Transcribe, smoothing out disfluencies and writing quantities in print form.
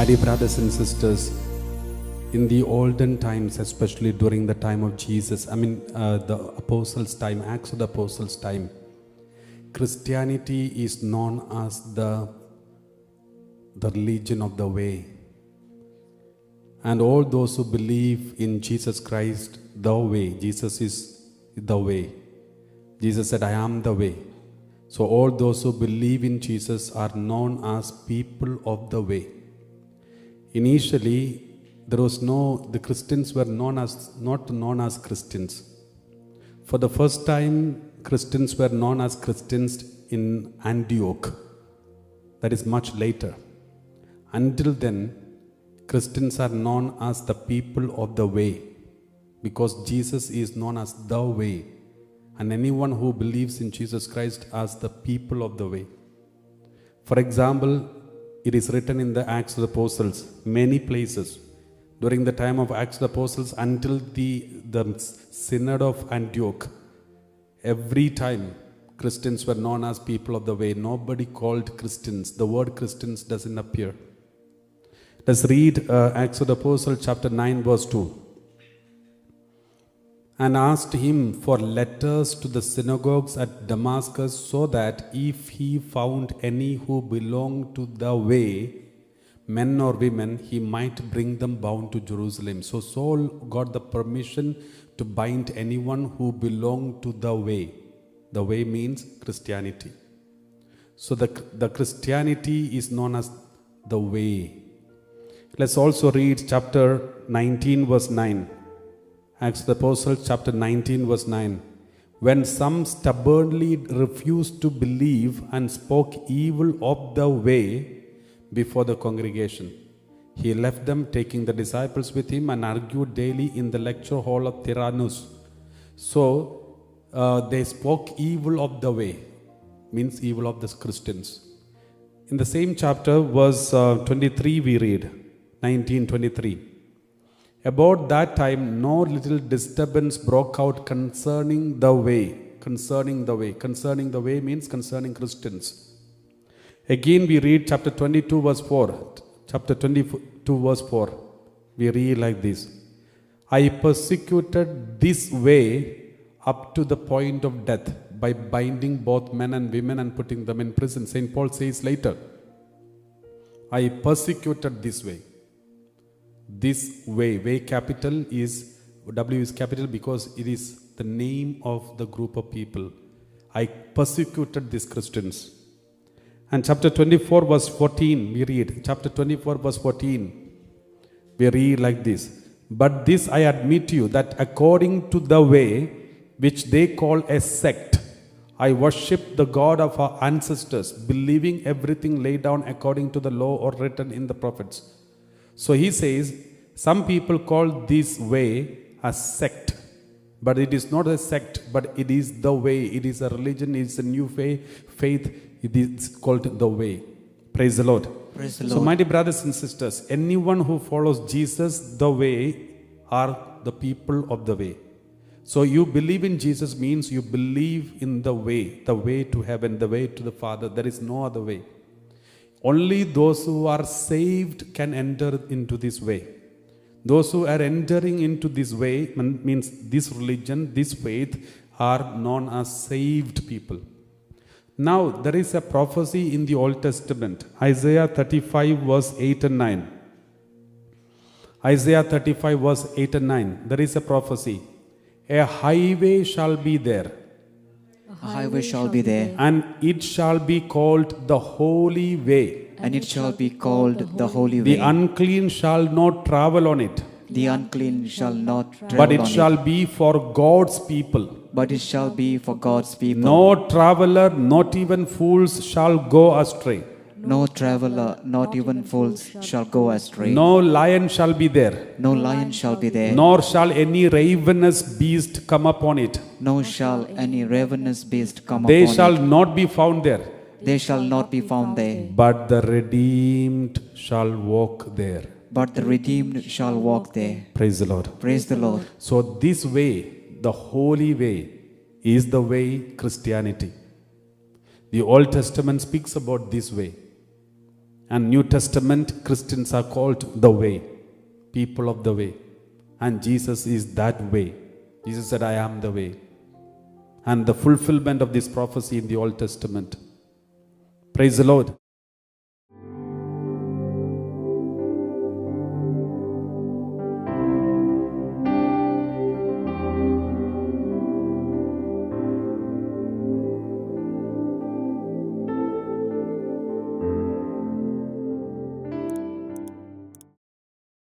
My dear brothers and sisters, in the olden times, especially during the time of Jesus, the apostles' time, Acts of the Apostles' time, Christianity is known as the religion of the way. And all those who believe in Jesus Christ, the way, Jesus is the way. Jesus said, I am the way. So all those who believe in Jesus are known as people of the way. Initially, the Christians were not known as Christians. For the first time, Christians were known as Christians in Antioch. That is much later. Until then, Christians are known as the people of the way, because Jesus is known as the way, and anyone who believes in Jesus Christ as the people of the way. For example, it is written in the Acts of the Apostles, many places. During the time of Acts of the Apostles until the Synod of Antioch, every time Christians were known as people of the way. Nobody called Christians. The word Christians doesn't appear. Let's read Acts of the Apostles chapter 9 verse 2. And asked him for letters to the synagogues at Damascus, so that if he found any who belonged to the way, men or women, he might bring them bound to Jerusalem. So Saul got the permission to bind anyone who belonged to the way. The way means Christianity. So the Christianity is known as the way. Let's also read chapter 19 verse 9. Acts of the Apostles chapter 19 verse 9. When some stubbornly refused to believe and spoke evil of the way before the congregation, he left them, taking the disciples with him, and argued daily in the lecture hall of Tyrannus. So they spoke evil of the way, means evil of the Christians. In the same chapter, verse 23, we read, 19:23. About that time, no little disturbance broke out concerning the way. Concerning the way. Concerning the way means concerning Christians. Again, we read chapter 22, verse 4. Chapter 22, verse 4. We read like this. I persecuted this way up to the point of death by binding both men and women and putting them in prison. St. Paul says later, I persecuted this way. This way capital is, W is capital because it is the name of the group of people. I persecuted these Christians. And chapter 24 verse 14, we read, chapter 24 verse 14, we read like this. But this I admit to you, that according to the way which they call a sect, I worship the God of our ancestors, believing everything laid down according to the law or written in the prophets. So he says, some people call this way a sect, but it is not a sect, but it is the way. It is a religion, it is a new faith. It is called the way. Praise the Lord. Praise the So Lord. my dear brothers and sisters, anyone who follows Jesus, the way, are the people of the way. So you believe in Jesus means you believe in the way to heaven, the way to the Father. There is no other way. Only those who are saved can enter into this way. Those who are entering into this way, means this religion, this faith, are known as saved people. Now, there is a prophecy in the Old Testament, Isaiah 35 verse 8 and 9. Isaiah 35 verse 8 and 9, there is a prophecy. A highway shall be there. A highway shall be there, And it shall be called the holy way. and it shall be called the holy The way. unclean shall not travel on it, The unclean shall not travel but it on shall be for God's people. but it shall be for God's people. No traveler, not even fools, shall go astray. No traveler, not even fools, shall go astray. No lion shall be there, No lion shall be there, nor shall any ravenous beast come upon it. nor shall any ravenous beast come They upon shall it. not be found there, They shall not be found there, but the redeemed shall walk there. but the redeemed shall walk there. Praise the Lord. Praise the Lord. So this way, the holy way, is the way Christianity. The Old Testament speaks about this way. And New Testament Christians are called the way, people of the way. And Jesus is that way. Jesus said, I am the way. And the fulfillment of this prophecy in the Old Testament. Praise the Lord.